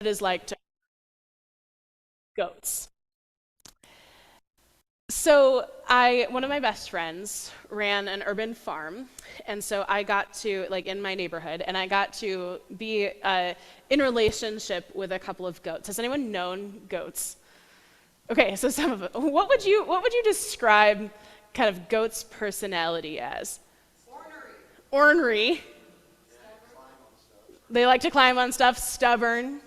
it is like to goats. So one of my best friends ran an urban farm, and so I got to, like in my neighborhood, and I got to be in relationship with a couple of goats. Has anyone known goats? Okay, so some of it. What would you describe kind of goats' personality as? Ornery. They like to climb on stuff. Stubborn.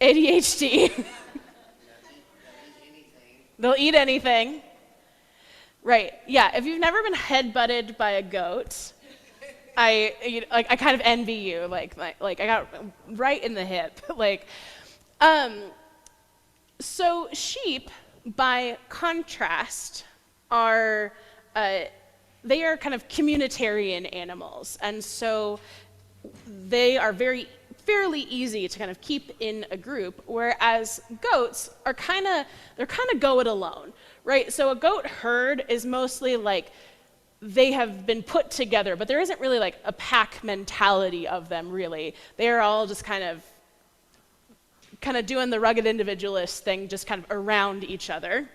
ADHD. They'll eat anything. Right. Yeah. If you've never been head-butted by a goat, I kind of envy you. Like I got right in the hip. Um, so sheep, by contrast, are they are kind of communitarian animals, and so they are fairly easy to kind of keep in a group, whereas goats are they're kind of go it alone, right? So a goat herd is mostly like they have been put together, but there isn't really like a pack mentality of them, really. They are all just kind of doing the rugged individualist thing, just kind of around each other.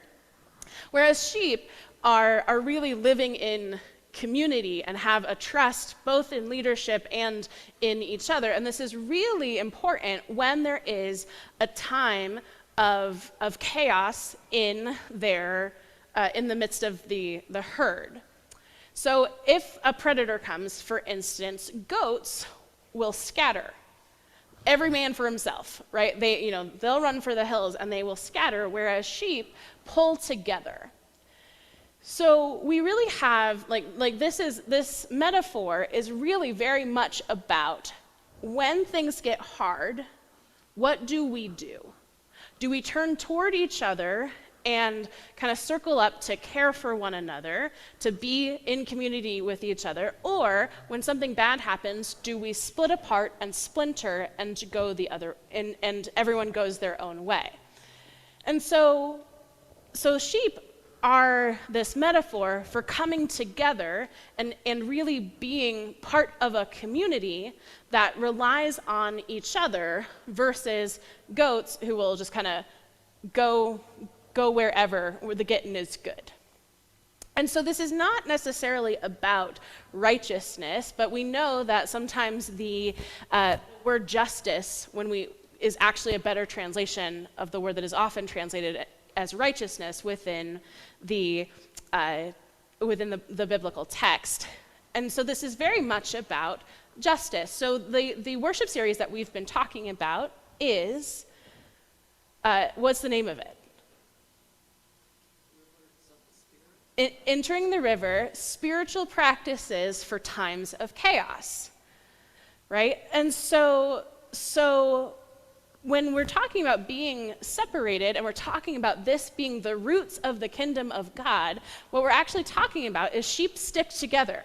Whereas sheep are really living in community and have a trust both in leadership and in each other. And this is really important when there is a time of chaos in the midst of the herd. So if a predator comes, for instance, goats will scatter. Every man for himself, right? They'll run for the hills and they will scatter, whereas sheep pull together. So we really have, this metaphor is really very much about when things get hard, what do we do? Do we turn toward each other and kind of circle up to care for one another, to be in community with each other? Or when something bad happens, do we split apart and splinter and go the other, and everyone goes their own way? And so sheep are this metaphor for coming together and really being part of a community that relies on each other versus goats who will just kind of go wherever where the getting is good. And so this is not necessarily about righteousness, but we know that sometimes the word justice is actually a better translation of the word that is often translated as righteousness within the biblical text. And so this is very much about justice. So the worship series that we've been talking about is, what's the name of it? Entering the river, spiritual practices for times of chaos, right? And so when we're talking about being separated and we're talking about this being the roots of the kingdom of God, what we're actually talking about is sheep stick together,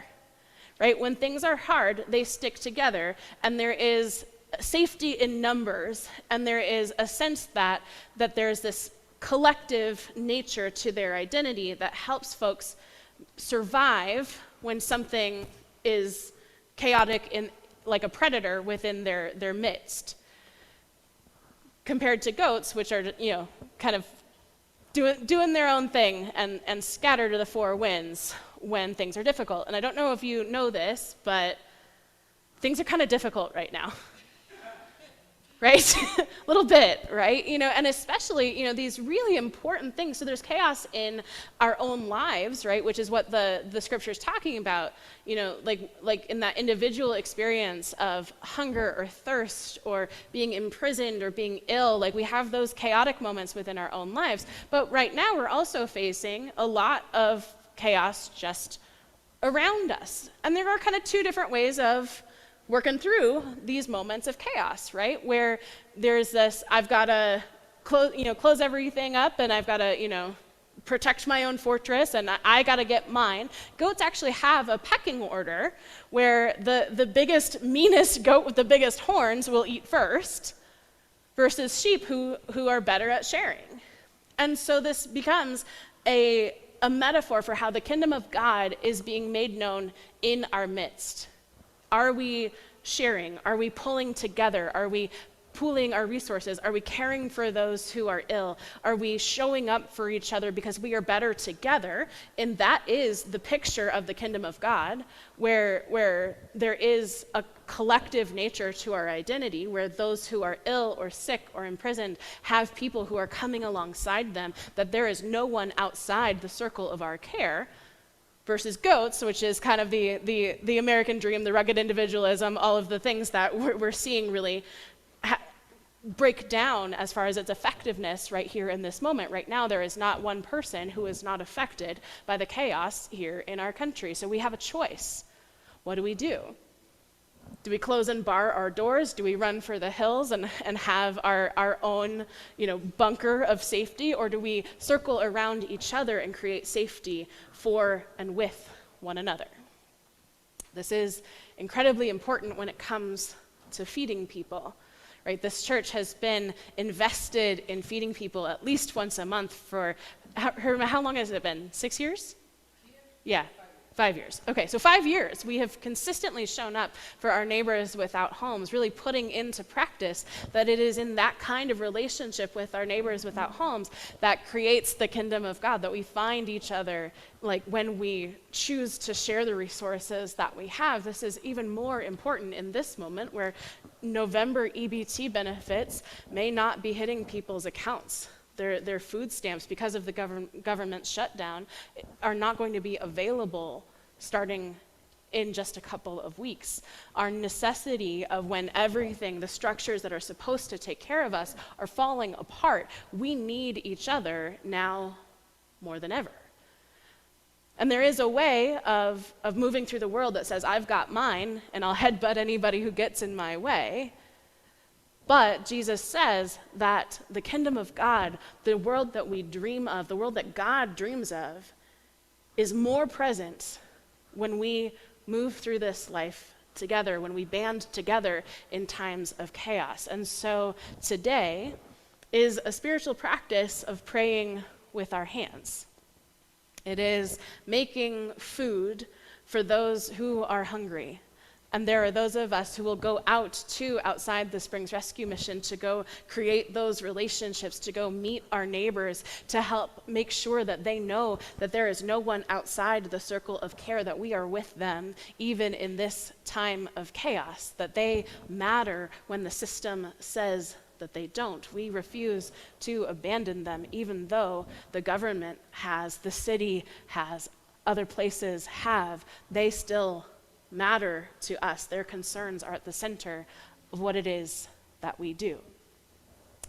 right? When things are hard, they stick together, and there is safety in numbers, and there is a sense that there's this collective nature to their identity that helps folks survive when something is chaotic, like a predator within their midst. Compared to goats, which are, kind of doing their own thing and scatter to the four winds when things are difficult. And I don't know if you know this, but things are kind of difficult right now. Right? A little bit, right? And especially, these really important things. So there's chaos in our own lives, right? Which is what the scripture is talking about, like in that individual experience of hunger or thirst or being imprisoned or being ill. Like, we have those chaotic moments within our own lives. But right now we're also facing a lot of chaos just around us. And there are kind of two different ways of working through these moments of chaos, right? Where there's this, I've got to close everything up, and I've got to, protect my own fortress, and I got to get mine. Goats actually have a pecking order where the biggest, meanest goat with the biggest horns will eat first, versus sheep who are better at sharing. And so this becomes a metaphor for how the kingdom of God is being made known in our midst. Are we sharing? Are we pulling together? Are we pooling our resources? Are we caring for those who are ill? Are we showing up for each other because we are better together? And that is the picture of the kingdom of God, where there is a collective nature to our identity, where those who are ill or sick or imprisoned have people who are coming alongside them, that there is no one outside the circle of our care, versus goats, which is kind of the American dream, the rugged individualism, all of the things that we're seeing really break down as far as its effectiveness right here in this moment. Right now, there is not one person who is not affected by the chaos here in our country. So we have a choice. What do we do? Do we close and bar our doors? Do we run for the hills and have our own, bunker of safety? Or do we circle around each other and create safety for and with one another? This is incredibly important when it comes to feeding people. Right, this church has been invested in feeding people at least once a month for, how long has it been? 6 years? Yeah, 5 years. Okay, so 5 years. We have consistently shown up for our neighbors without homes, really putting into practice that it is in that kind of relationship with our neighbors without homes that creates the kingdom of God, that we find each other, like when we choose to share the resources that we have. This is even more important in this moment where November EBT benefits may not be hitting people's accounts. Their food stamps, because of the government shutdown, are not going to be available starting in just a couple of weeks. Our necessity of when everything, the structures that are supposed to take care of us, are falling apart, we need each other now more than ever. And there is a way of moving through the world that says, I've got mine, and I'll headbutt anybody who gets in my way. But Jesus says that the kingdom of God, the world that we dream of, the world that God dreams of, is more present when we move through this life together, when we band together in times of chaos. And so today is a spiritual practice of praying with our hands. It is making food for those who are hungry. And there are those of us who will go outside the Springs Rescue Mission to go create those relationships, to go meet our neighbors, to help make sure that they know that there is no one outside the circle of care, that we are with them even in this time of chaos, that they matter when the system says that they don't. We refuse to abandon them, even though the government has, the city has, other places have. They still matter to us. Their concerns are at the center of what it is that we do.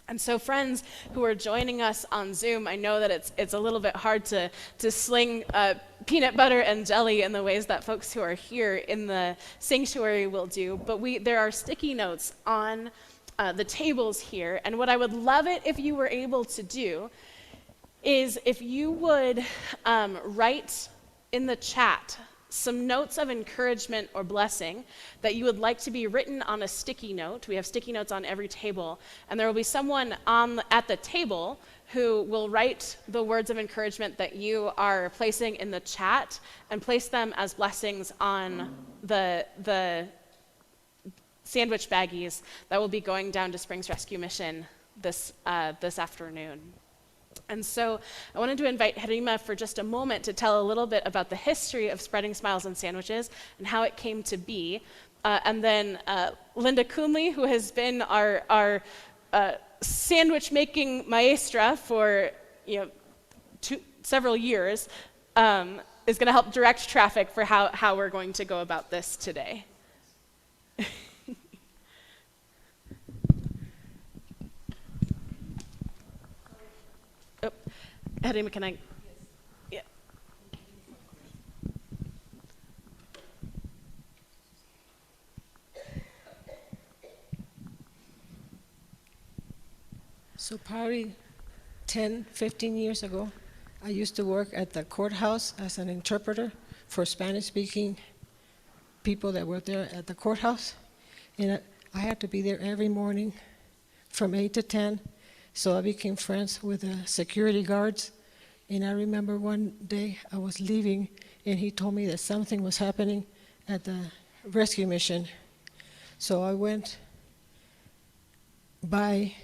And so friends who are joining us on Zoom, I know that it's a little bit hard to sling peanut butter and jelly in the ways that folks who are here in the sanctuary will do, but there are sticky notes on the tables here, and what I would love it if you were able to do is if you would write in the chat some notes of encouragement or blessing that you would like to be written on a sticky note. We have sticky notes on every table, and there will be someone at the table who will write the words of encouragement that you are placing in the chat and place them as blessings on the sandwich baggies that will be going down to Springs Rescue Mission this afternoon. And so I wanted to invite Harima for just a moment to tell a little bit about the history of Spreading Smiles and Sandwiches and how it came to be. And then Linda Coonley, who has been our sandwich making maestra for several years, is going to help direct traffic for how we're going to go about this today. Harima, can I? Yeah. So probably 10, 15 years ago, I used to work at the courthouse as an interpreter for Spanish-speaking people that were there at the courthouse. And I had to be there every morning from 8 to 10. So I became friends with the security guards. And I remember one day I was leaving, and he told me that something was happening at the rescue mission. So I went by,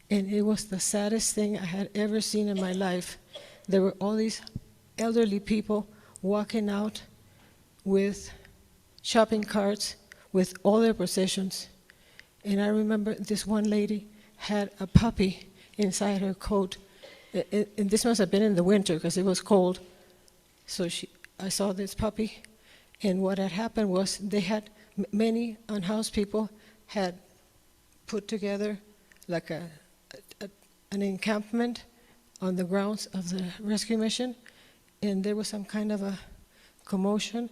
and it was the saddest thing I had ever seen in my life. There were all these elderly people walking out with shopping carts with all their possessions. And I remember this one lady had a puppy inside her coat. And this must have been in the winter because it was cold. So I saw this puppy. And what had happened was they had, many unhoused people had put together like an encampment on the grounds of the rescue mission. And there was some kind of a commotion.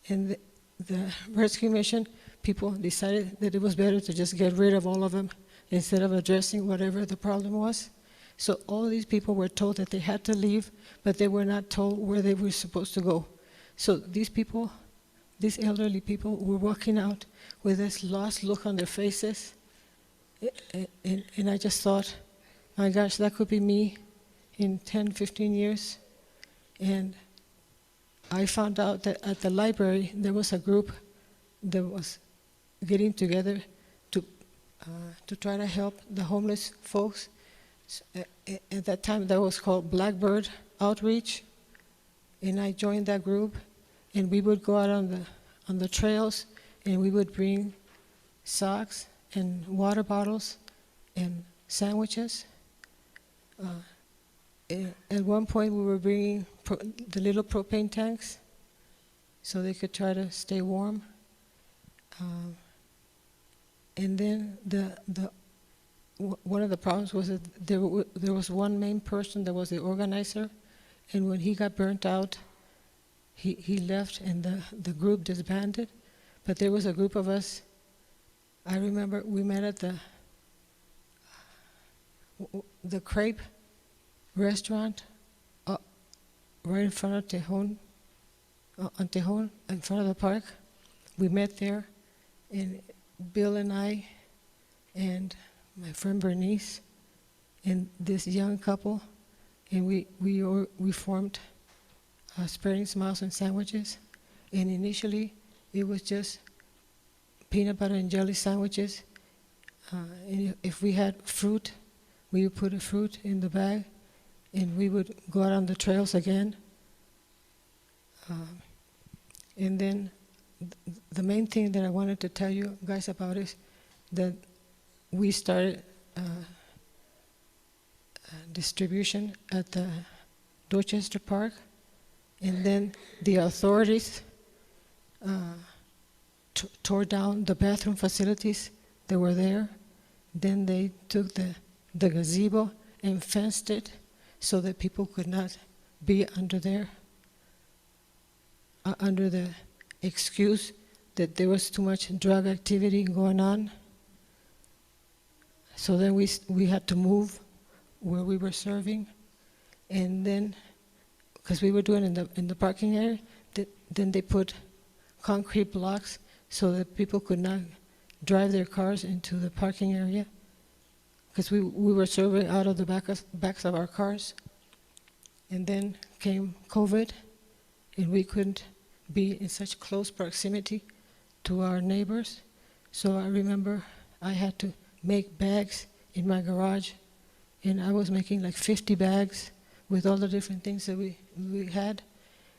And the rescue mission people decided that it was better to just get rid of all of them instead of addressing whatever the problem was. So all these people were told that they had to leave, but they were not told where they were supposed to go. So these people, these elderly people, were walking out with this lost look on their faces. And I just thought, my gosh, that could be me in 10, 15 years. And I found out that at the library there was a group that was getting together to try to help the homeless folks. At that time that was called Blackbird Outreach, and I joined that group, and we would go out on the trails, and we would bring socks and water bottles and sandwiches. At one point we were bringing the little propane tanks so they could try to stay warm. And then one of the problems was that there was one main person that was the organizer, and when he got burnt out, he left and the group disbanded. But there was a group of us. I remember we met at the Crepe restaurant right in front of Tejon, on Tejon, in front of the park. We met there, and Bill and I and my friend Bernice and this young couple, and we formed Spreading Smiles and Sandwiches. And initially it was just peanut butter and jelly sandwiches. And if we had fruit, we would put a fruit in the bag, and we would go out on the trails again. And then the main thing that I wanted to tell you guys about is that we started distribution at the Dorchester Park, and then the authorities tore down the bathroom facilities that were there. Then they took the gazebo and fenced it so that people could not be under there, under the excuse that there was too much drug activity going on. So then we had to move where we were serving, and then because we were doing in the parking area, then they put concrete blocks so that people could not drive their cars into the parking area, because we were serving out of the backs of our cars. And then came COVID, and we couldn't be in such close proximity to our neighbors. So I remember I had to make bags in my garage, and I was making like 50 bags with all the different things that we had.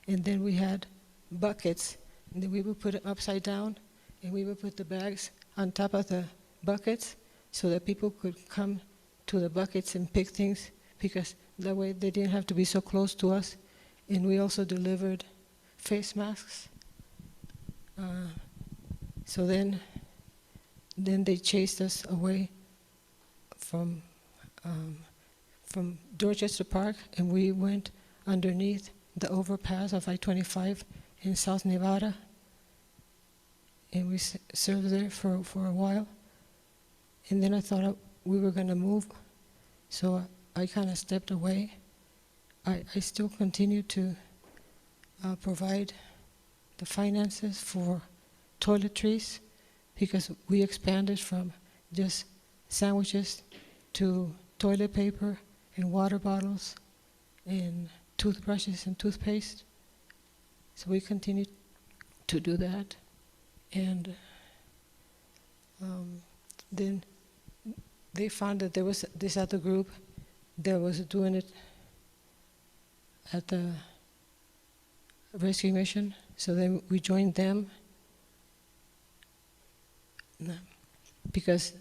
And then we had buckets, and then we would put it upside down, and we would put the bags on top of the buckets so that people could come to the buckets and pick things, because that way they didn't have to be so close to us. And we also delivered face masks. So then they chased us away from Dorchester Park, and we went underneath the overpass of I-25 in South Nevada, and we served there for a while. And then I thought we were going to move, so I kind of stepped away. I still continue to provide the finances for toiletries, because we expanded from just sandwiches to toilet paper and water bottles and toothbrushes and toothpaste. So we continue to do that. And then they found that there was this other group that was doing it at the rescue mission. So then we joined them because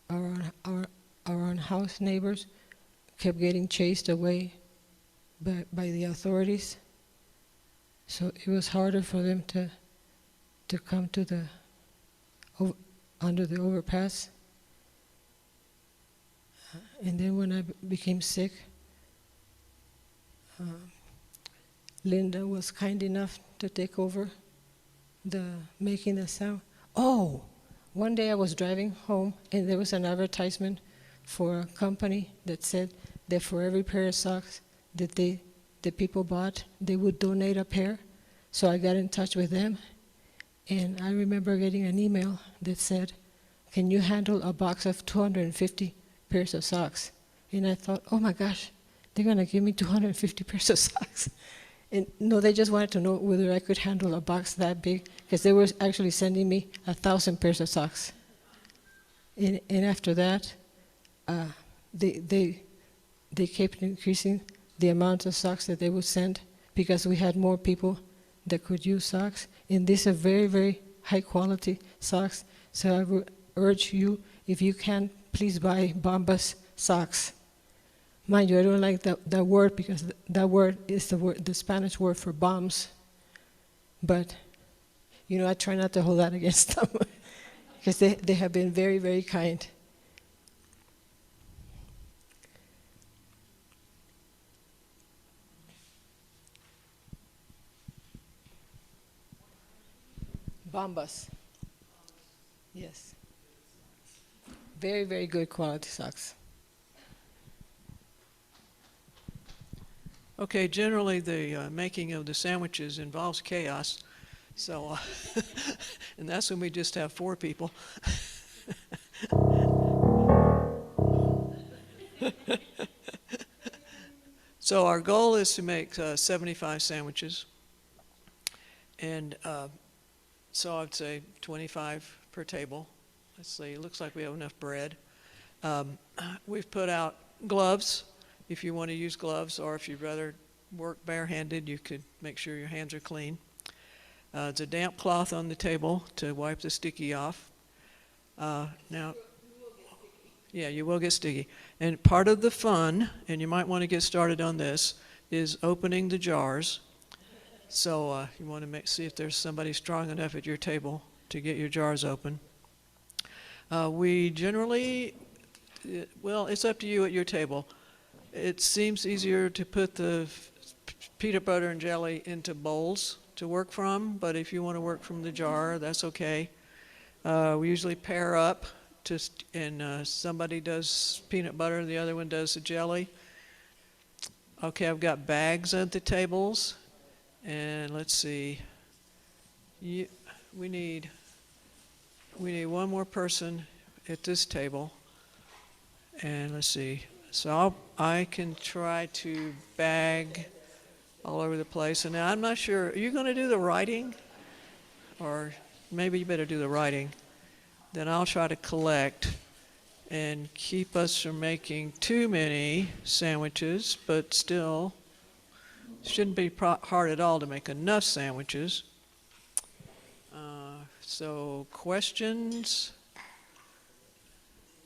our house neighbors kept getting chased away by the authorities. So it was harder for them to come to the under the overpass. And then when I became sick, Linda was kind enough to take over making the sound. Oh, one day I was driving home and there was an advertisement for a company that said that for every pair of socks that the people bought, they would donate a pair. So I got in touch with them, and I remember getting an email that said, "Can you handle a box of 250 pairs of socks?" And I thought, oh my gosh, they're gonna give me 250 pairs of socks. And no, they just wanted to know whether I could handle a box that big, because they were actually sending me 1,000 pairs of socks. And after that, they kept increasing the amount of socks that they would send, because we had more people that could use socks. And these are very, very high quality socks. So I would urge you, if you can, please buy Bombas socks. Mind you, I don't like that word, because that word is the Spanish word for bombs. But, I try not to hold that against them, because they have been very, very kind. Bombas. Yes. Very, very good quality socks. Okay, generally the making of the sandwiches involves chaos, so, and that's when we just have 4 people. So our goal is to make 75 sandwiches, and so I'd say 25 per table. Let's see, it looks like we have enough bread. We've put out gloves, if you want to use gloves, or if you'd rather work barehanded, you could make sure your hands are clean. It's a damp cloth on the table to wipe the sticky off. Now, yeah, you will get sticky. And part of the fun, and you might want to get started on this, is opening the jars. So you want to see if there's somebody strong enough at your table to get your jars open. We generally, well, it's up to you at your table. It seems easier to put the peanut butter and jelly into bowls to work from, but if you want to work from the jar, that's okay. We usually pair up, and somebody does peanut butter, the other one does the jelly. Okay, I've got bags at the tables, and let's see. We need one more person at this table, and let's see. So I can try to bag all over the place. And now I'm not sure, are you going to do the writing? Or maybe you better do the writing. Then I'll try to collect and keep us from making too many sandwiches, but still shouldn't be hard at all to make enough sandwiches. So questions?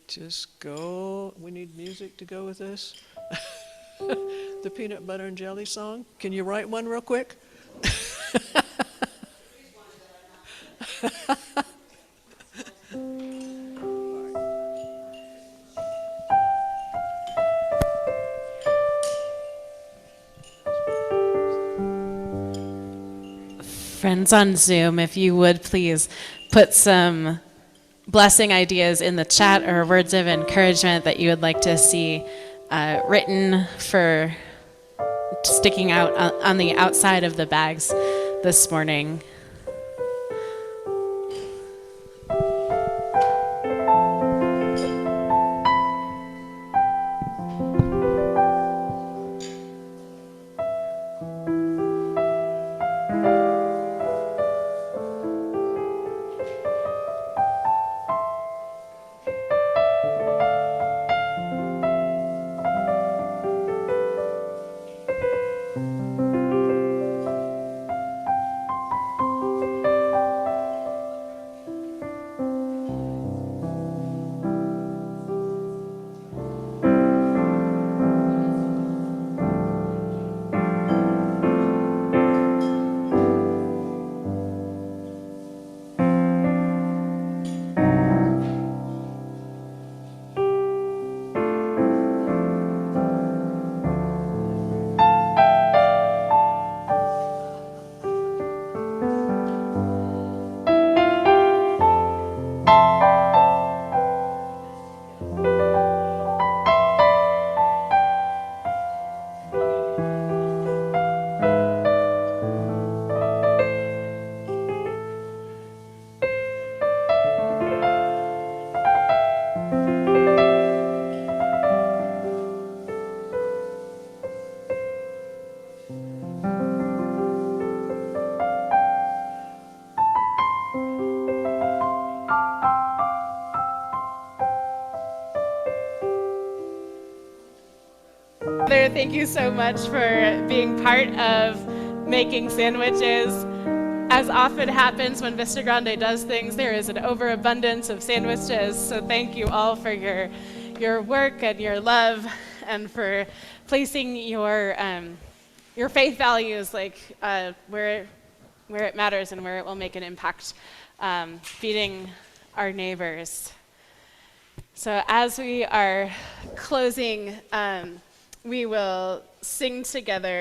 Just go. We need music to go with this. The peanut butter and jelly song. Can you write one real quick? Friends on Zoom, if you would please put some blessing ideas in the chat or words of encouragement that you would like to see written for sticking out on the outside of the bags this morning. Heather, thank you so much for being part of making sandwiches. As often happens when Vista Grande does things, there is an overabundance of sandwiches. So thank you all for your work and your love, and for placing your faith values where it matters and where it will make an impact, feeding our neighbors. So as we are closing, we will sing together.